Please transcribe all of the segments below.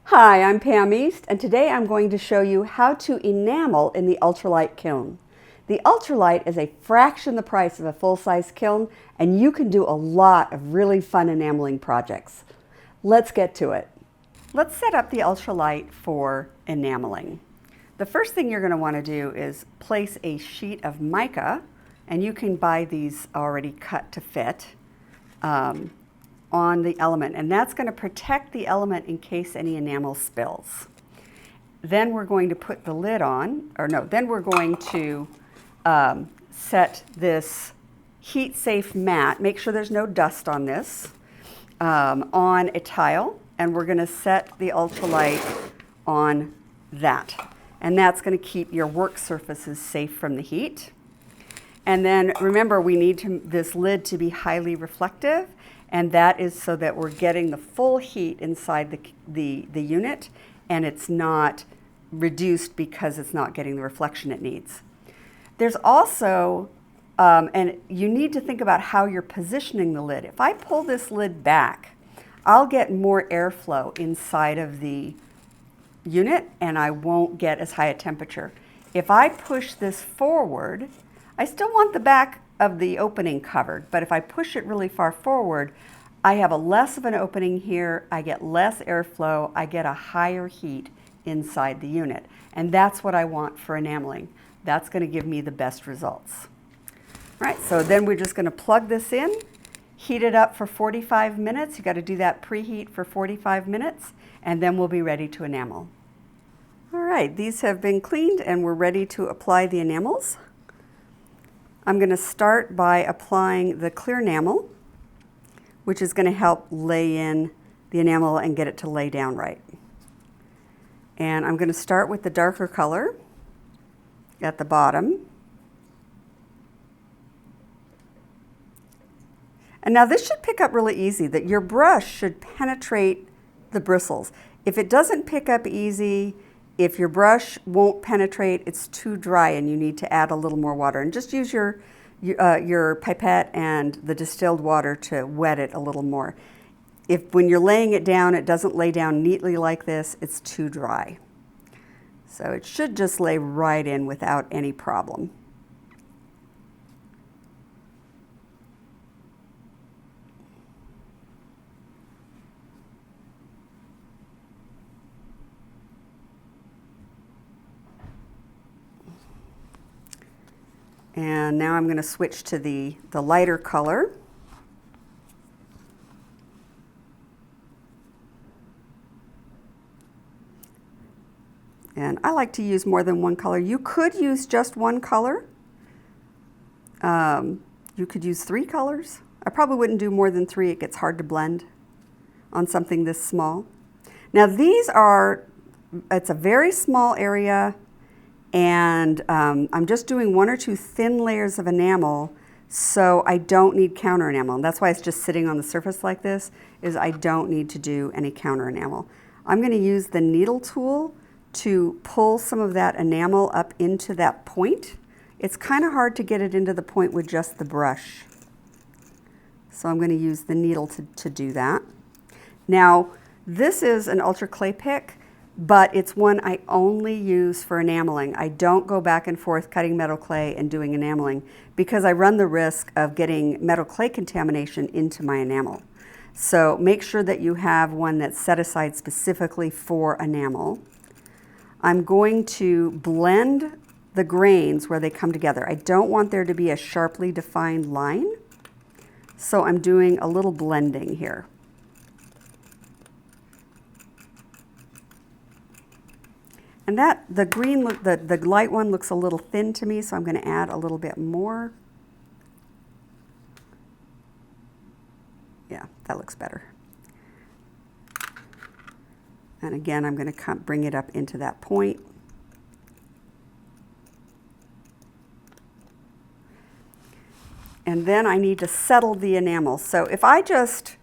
Hi, I'm Pam East, and today I'm going to show you how to enamel in the UltraLite kiln. The UltraLite is a fraction the price of a full-size kiln, and you can do a lot of really fun enameling projects. Let's get to it. Let's set up the UltraLite for enameling. The first thing you're going to want to do is place a sheet of mica, and you can buy these already cut to fit, on the element, and that's going to protect the element in case any enamel spills. Then we're going to put the lid on, then we're going to set this heat-safe mat, make sure there's no dust on this, on a tile, and we're going to set the UltraLite on that. And that's going to keep your work surfaces safe from the heat. And then remember, we need this lid to be highly reflective, and that is so that we're getting the full heat inside the unit, and it's not reduced because it's not getting the reflection it needs. There's also, and you need to think about how you're positioning the lid. If I pull this lid back, I'll get more airflow inside of the unit, and I won't get as high a temperature. If I push this forward, I still want the back of the opening covered, but if I push it really far forward, I have a less of an opening here, I get less airflow, I get a higher heat inside the unit. And that's what I want for enameling. That's going to give me the best results. All right, so then we're just going to plug this in, heat it up for 45 minutes. You got to do that preheat for 45 minutes, and then we'll be ready to enamel. All right, these have been cleaned and we're ready to apply the enamels. I'm going to start by applying the clear enamel, which is going to help lay in the enamel and get it to lay down right. And I'm going to start with the darker color at the bottom. And now this should pick up really easy, that your brush should penetrate the bristles. If it doesn't pick up easy, if your brush won't penetrate, it's too dry and you need to add a little more water. And just use your pipette and the distilled water to wet it a little more. If when you're laying it down, it doesn't lay down neatly like this, it's too dry. So it should just lay right in without any problem. And now I'm going to switch to the lighter color. And I like to use more than one color. You could use just one color. You could use 3 colors. I probably wouldn't do more than 3. It gets hard to blend on something this small. Now it's a very small area, and I'm just doing 1 or 2 thin layers of enamel, so I don't need counter enamel. And that's why it's just sitting on the surface like this, is I don't need to do any counter enamel. I'm going to use the needle tool to pull some of that enamel up into that point. It's kind of hard to get it into the point with just the brush. So I'm going to use the needle to do that. Now, this is an ultra clay pick, but it's one I only use for enameling. I don't go back and forth cutting metal clay and doing enameling because I run the risk of getting metal clay contamination into my enamel. So make sure that you have one that's set aside specifically for enamel. I'm going to blend the grains where they come together. I don't want there to be a sharply defined line, so I'm doing a little blending here. And the light one looks a little thin to me, so I'm going to add a little bit more. Yeah, that looks better. And again, I'm going to bring it up into that point. And then I need to settle the enamel. So if I just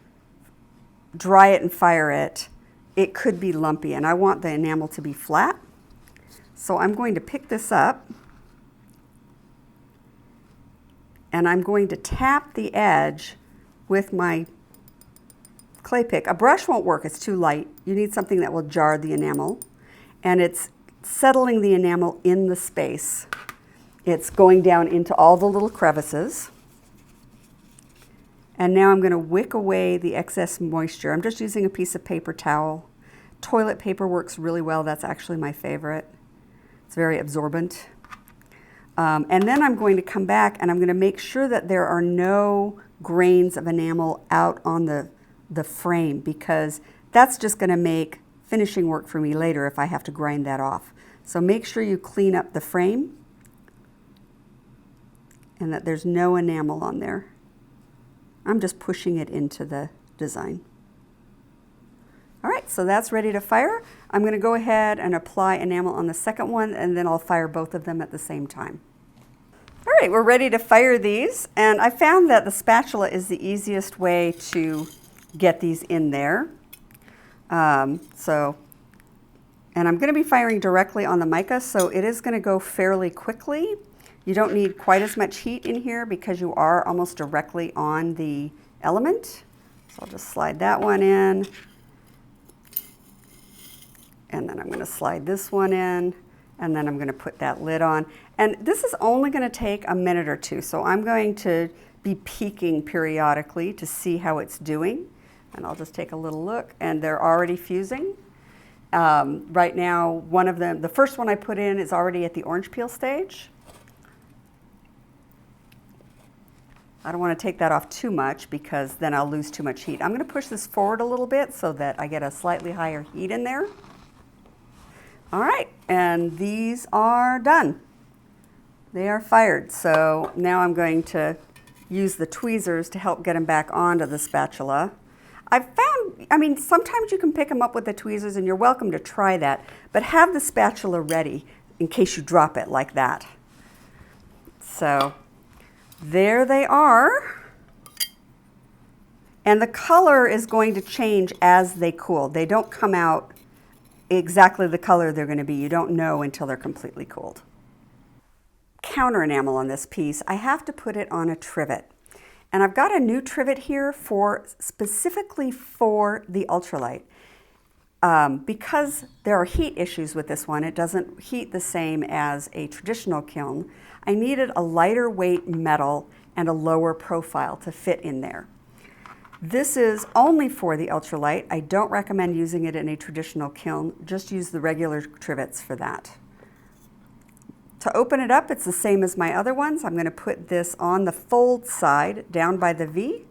dry it and fire it, it could be lumpy, and I want the enamel to be flat. So I'm going to pick this up, and I'm going to tap the edge with my clay pick. A brush won't work, it's too light. You need something that will jar the enamel. And it's settling the enamel in the space. It's going down into all the little crevices. And now I'm going to wick away the excess moisture. I'm just using a piece of paper towel. Toilet paper works really well. That's actually my favorite. It's very absorbent. And then I'm going to come back and I'm going to make sure that there are no grains of enamel out on the frame, because that's just going to make finishing work for me later if I have to grind that off. So make sure you clean up the frame and that there's no enamel on there. I'm just pushing it into the design. All right, so that's ready to fire. I'm going to go ahead and apply enamel on the second one, and then I'll fire both of them at the same time. All right, we're ready to fire these, and I found that the spatula is the easiest way to get these in there. And I'm going to be firing directly on the mica, so it is going to go fairly quickly. You don't need quite as much heat in here because you are almost directly on the element. So I'll just slide that one in. And then I'm going to slide this one in. And then I'm going to put that lid on. And this is only going to take a minute or two. So I'm going to be peeking periodically to see how it's doing. And I'll just take a little look. And they're already fusing. Right now, one of them, the first one I put in is already at the orange peel stage. I don't want to take that off too much because then I'll lose too much heat. I'm going to push this forward a little bit so that I get a slightly higher heat in there. All right, and these are done. They are fired. So now I'm going to use the tweezers to help get them back onto the spatula. I've found, I mean, sometimes you can pick them up with the tweezers, and you're welcome to try that, but have the spatula ready in case you drop it like that. So there they are. And the color is going to change as they cool. They don't come out exactly the color they're going to be. You don't know until they're completely cooled. Counter enamel on this piece, I have to put it on a trivet. And I've got a new trivet here specifically for the UltraLite. Because there are heat issues with this one, it doesn't heat the same as a traditional kiln, I needed a lighter weight metal and a lower profile to fit in there. This is only for the UltraLite. I don't recommend using it in a traditional kiln. Just use the regular trivets for that. To open it up, it's the same as my other ones. I'm going to put this on the fold side down by the V,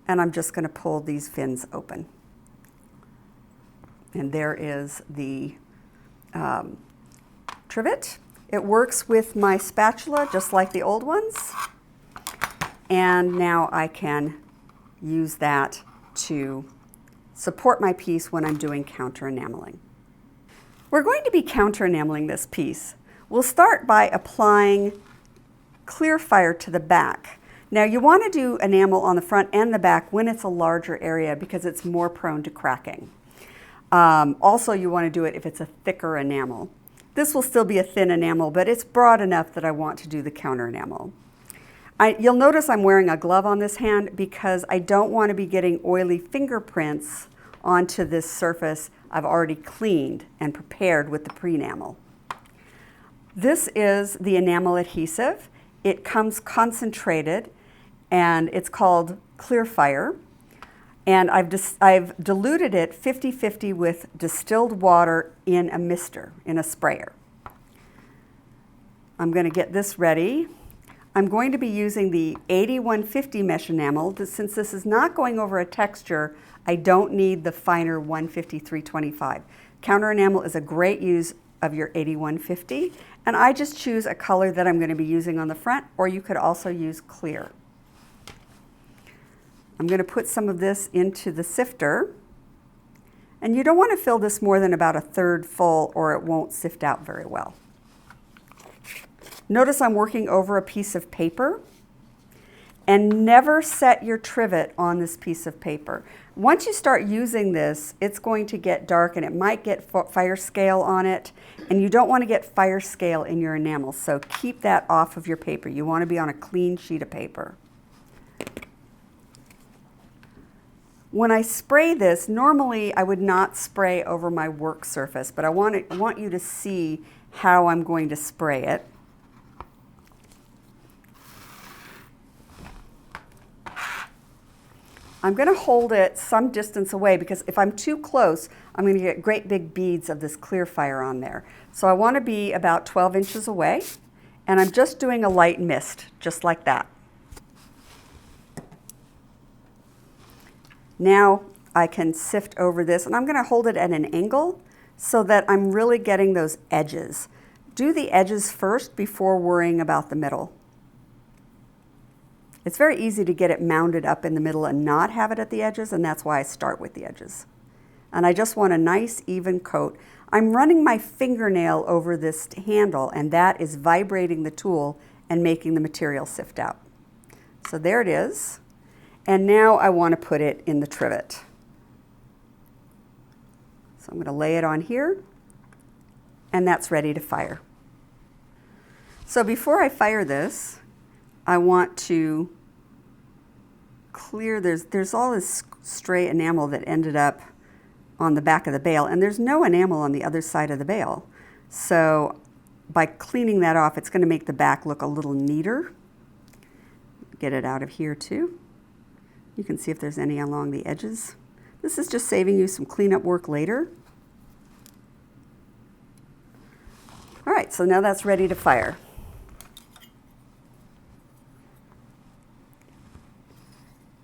and I'm just going to pull these fins open. And there is the trivet. It works with my spatula just like the old ones. And now I can use that to support my piece when I'm doing counter enameling. We're going to be counter enameling this piece. We'll start by applying clear fire to the back. Now you want to do enamel on the front and the back when it's a larger area because it's more prone to cracking. Also you want to do it if it's a thicker enamel. This will still be a thin enamel, but it's broad enough that I want to do the counter enamel. You'll notice I'm wearing a glove on this hand because I don't want to be getting oily fingerprints onto this surface I've already cleaned and prepared with the pre-enamel. This is the enamel adhesive. It comes concentrated and it's called Clear Fire. And I've diluted it 50-50 with distilled water in a mister, in a sprayer. I'm going to get this ready. I'm going to be using the 8150 mesh enamel. Since this is not going over a texture, I don't need the finer 150-325. Counter enamel is a great use of your 8150, and I just choose a color that I'm going to be using on the front, or you could also use clear. I'm going to put some of this into the sifter, and you don't want to fill this more than about a third full or it won't sift out very well. Notice I'm working over a piece of paper, and never set your trivet on this piece of paper. Once you start using this, it's going to get dark and it might get fire scale on it, and you don't want to get fire scale in your enamel, so keep that off of your paper. You want to be on a clean sheet of paper. When I spray this, normally I would not spray over my work surface, but I want you to see how I'm going to spray it. I'm going to hold it some distance away because if I'm too close, I'm going to get great big beads of this clear fire on there. So I want to be about 12 inches away, and I'm just doing a light mist, just like that. Now I can sift over this, and I'm going to hold it at an angle so that I'm really getting those edges. Do the edges first before worrying about the middle. It's very easy to get it mounded up in the middle and not have it at the edges, and that's why I start with the edges. And I just want a nice even coat. I'm running my fingernail over this handle, and that is vibrating the tool and making the material sift out. So there it is. And now I want to put it in the trivet. So I'm going to lay it on here, and that's ready to fire. So before I fire this, I want to clear, there's all this stray enamel that ended up on the back of the bale, and there's no enamel on the other side of the bale. So by cleaning that off, it's going to make the back look a little neater. Get it out of here too. You can see if there's any along the edges. This is just saving you some cleanup work later. All right, so now that's ready to fire.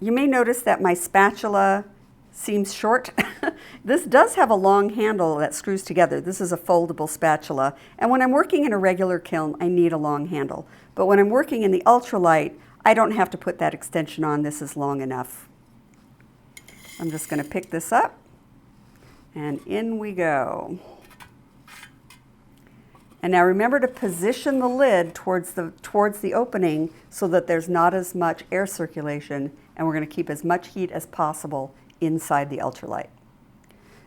You may notice that my spatula seems short. This does have a long handle that screws together. This is a foldable spatula. And when I'm working in a regular kiln, I need a long handle. But when I'm working in the UltraLite, I don't have to put that extension on. This is long enough. I'm just going to pick this up, and in we go. And now remember to position the lid towards the opening so that there's not as much air circulation, and we're going to keep as much heat as possible inside the UltraLite.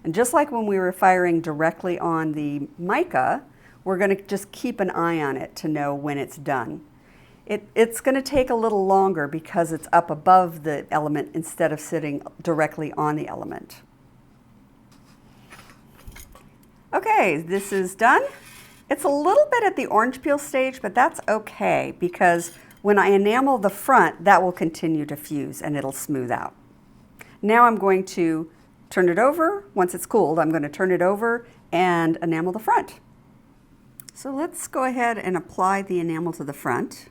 And just like when we were firing directly on the mica, we're going to just keep an eye on it to know when it's done. It's going to take a little longer because it's up above the element instead of sitting directly on the element. Okay, this is done. It's a little bit at the orange peel stage, but that's okay because when I enamel the front, that will continue to fuse and it'll smooth out. Now I'm going to turn it over. Once it's cooled, I'm going to turn it over and enamel the front. So let's go ahead and apply the enamel to the front.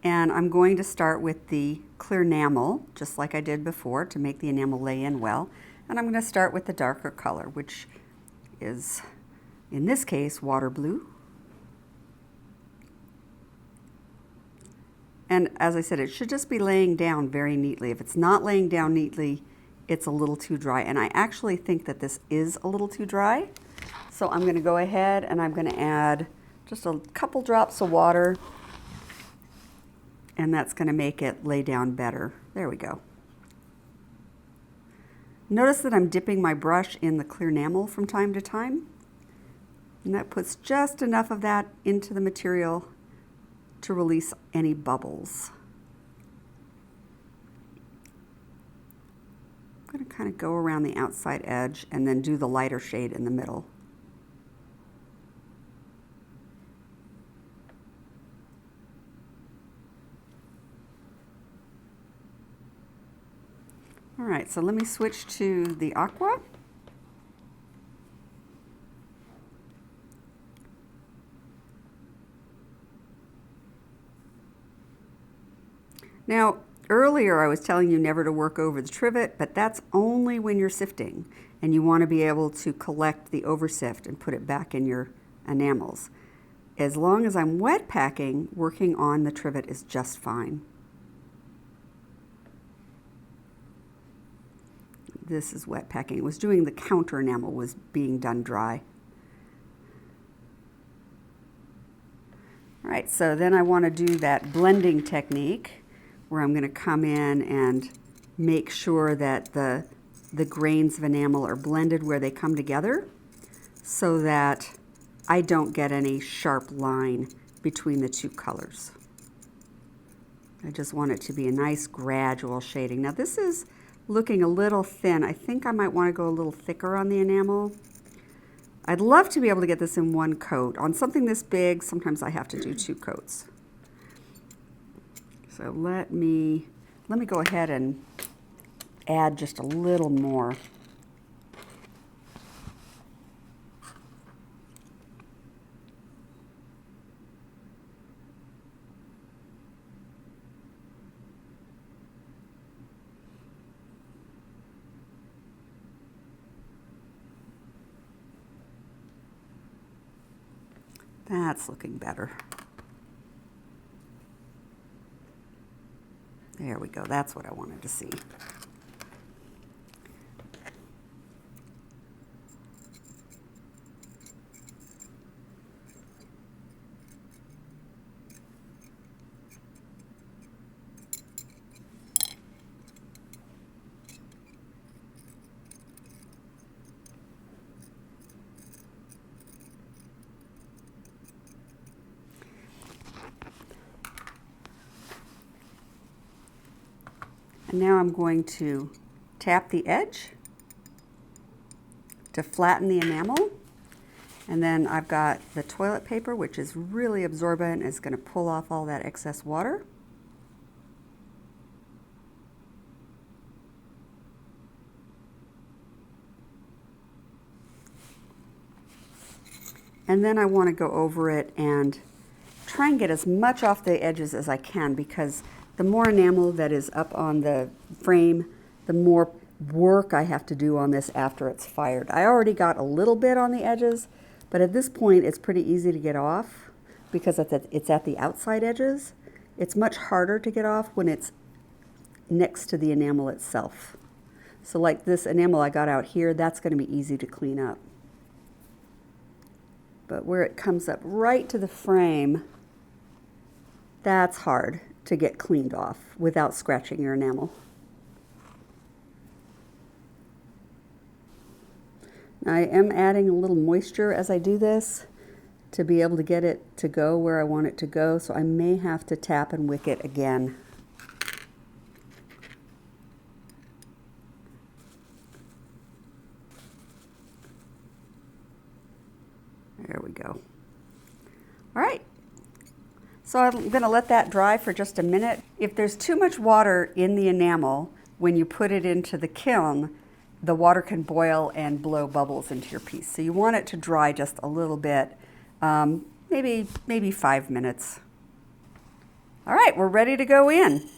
And I'm going to start with the clear enamel, just like I did before, to make the enamel lay in well. And I'm going to start with the darker color, which is, in this case, water blue. And as I said, it should just be laying down very neatly. If it's not laying down neatly, it's a little too dry. And I actually think that this is a little too dry. So I'm going to go ahead and I'm going to add just a couple drops of water. And that's going to make it lay down better. There we go. Notice that I'm dipping my brush in the clear enamel from time to time. And that puts just enough of that into the material to release any bubbles. I'm going to kind of go around the outside edge and then do the lighter shade in the middle. All right, so let me switch to the aqua. Now, earlier I was telling you never to work over the trivet, but that's only when you're sifting and you want to be able to collect the oversift and put it back in your enamels. As long as I'm wet packing, working on the trivet is just fine. This is wet packing. It was doing the counter enamel, was being done dry. All right, so then I want to do that blending technique where I'm going to come in and make sure that the grains of enamel are blended where they come together so that I don't get any sharp line between the two colors. I just want it to be a nice gradual shading. Now this is looking a little thin. I think I might want to go a little thicker on the enamel. I'd love to be able to get this in one coat. On something this big, sometimes I have to do 2 coats. So let me go ahead and add just a little more. That's looking better. There we go. That's what I wanted to see. And now I'm going to tap the edge to flatten the enamel. And then I've got the toilet paper, which is really absorbent, is going to pull off all that excess water. And then I want to go over it and try and get as much off the edges as I can, because the more enamel that is up on the frame, the more work I have to do on this after it's fired. I already got a little bit on the edges, but at this point it's pretty easy to get off because it's at the outside edges. It's much harder to get off when it's next to the enamel itself. So like this enamel I got out here, that's going to be easy to clean up. But where it comes up right to the frame, that's hard to get cleaned off without scratching your enamel. I am adding a little moisture as I do this to be able to get it to go where I want it to go, so I may have to tap and wick it again. There we go. All right. So I'm going to let that dry for just a minute. If there's too much water in the enamel, when you put it into the kiln, the water can boil and blow bubbles into your piece. So you want it to dry just a little bit, maybe 5 minutes. All right, we're ready to go in.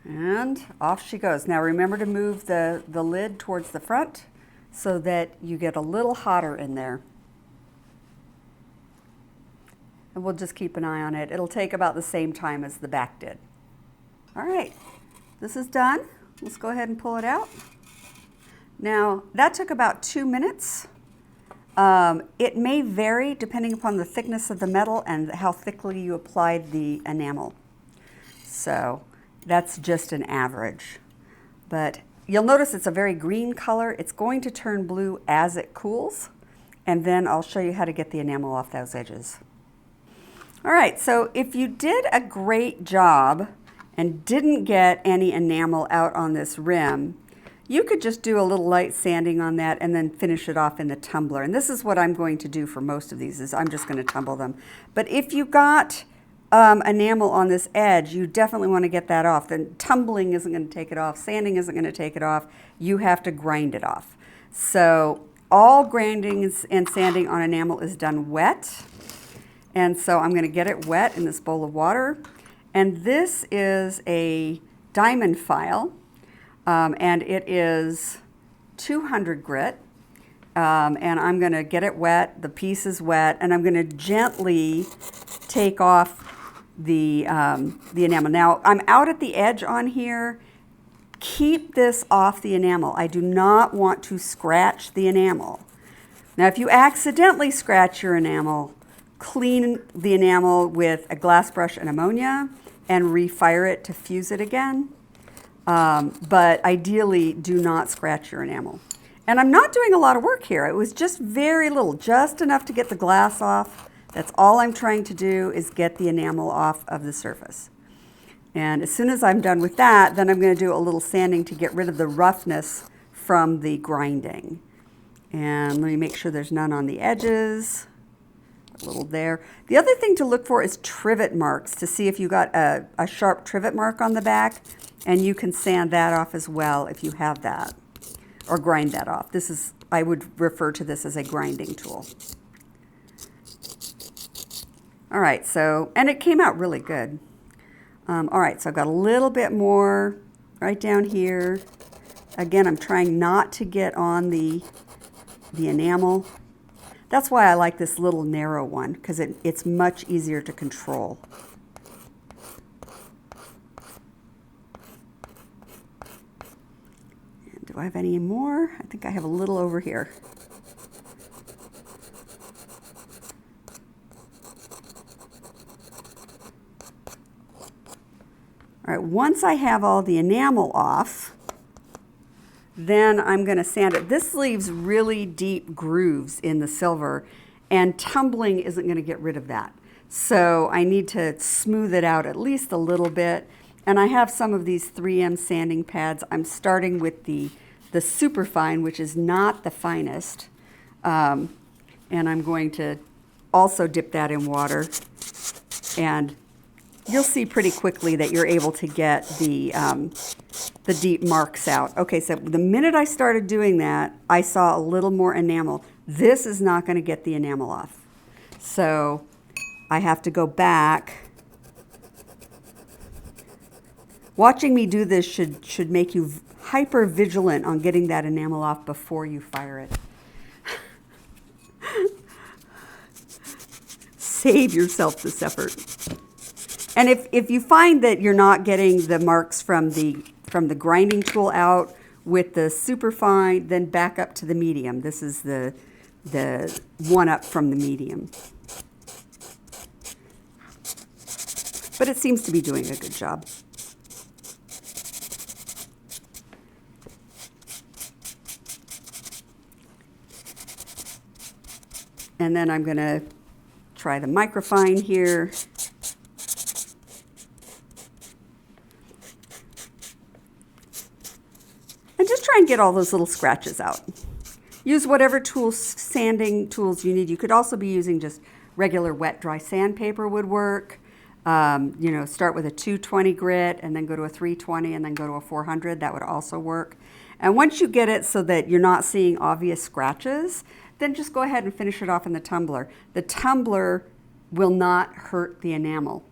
And off she goes. Now remember to move the lid towards the front so that you get a little hotter in there. And we'll just keep an eye on it. It'll take about the same time as the back did. All right, this is done. Let's go ahead and pull it out. Now, that took about 2 minutes. It may vary depending upon the thickness of the metal and how thickly you applied the enamel. So that's just an average. But you'll notice it's a very green color. It's going to turn blue as it cools, and then I'll show you how to get the enamel off those edges. All right, so if you did a great job and didn't get any enamel out on this rim, you could just do a little light sanding on that and then finish it off in the tumbler. And this is what I'm going to do for most of these, is I'm just going to tumble them. But if you got enamel on this edge, you definitely want to get that off. Then tumbling isn't going to take it off, sanding isn't going to take it off. You have to grind it off. So all grinding and sanding on enamel is done wet. And so I'm going to get it wet in this bowl of water. And this is a diamond file, and it is 200 grit. And I'm going to get it wet, the piece is wet, and I'm going to gently take off the enamel. Now, I'm out at the edge on here. Keep this off the enamel. I do not want to scratch the enamel. Now, if you accidentally scratch your enamel, clean the enamel with a glass brush and ammonia and refire it to fuse it again. But ideally, do not scratch your enamel. And I'm not doing a lot of work here. It was just very little, just enough to get the glass off, That's all I'm trying to do, is get the enamel off of the surface. And as soon as I'm done with that, then I'm going to do a little sanding to get rid of the roughness from the grinding. And let me make sure there's none on the edges. A little there. The other thing to look for is trivet marks, to see if you got a sharp trivet mark on the back, and you can sand that off as well if you have that, or grind that off. This is, I would refer to this as a grinding tool. All right, so, and it came out really good. All right, so I've got a little bit more right down here. Again, I'm trying not to get on the enamel. That's why I like this little narrow one, because it's much easier to control. And do I have any more? I think I have a little over here. All right, once I have all the enamel off, then I'm going to sand it. This leaves really deep grooves in the silver, and tumbling isn't going to get rid of that. So I need to smooth it out at least a little bit. And I have some of these 3M sanding pads. I'm starting with the superfine, which is not the finest. And I'm going to also dip that in water. And you'll see pretty quickly that you're able to get the deep marks out. Okay, so the minute I started doing that, I saw a little more enamel. This is not going to get the enamel off. So I have to go back. Watching me do this should make you hyper vigilant on getting that enamel off before you fire it. Save yourself this effort. And if you find that you're not getting the marks from the grinding tool out with the superfine, then back up to the medium. This is the one up from the medium. But it seems to be doing a good job. And then I'm going to try the microfine here. Try and get all those little scratches out. Use whatever sanding tools you need. You could also be using just regular wet dry sandpaper would work. You know, start with a 220 grit and then go to a 320 and then go to a 400. That would also work. And once you get it so that you're not seeing obvious scratches, then just go ahead and finish it off in the tumbler. The tumbler will not hurt the enamel.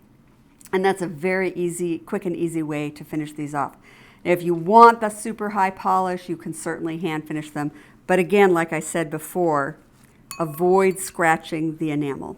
And that's a very easy, quick and easy way to finish these off. If you want the super high polish, you can certainly hand finish them. But again, like I said before, avoid scratching the enamel.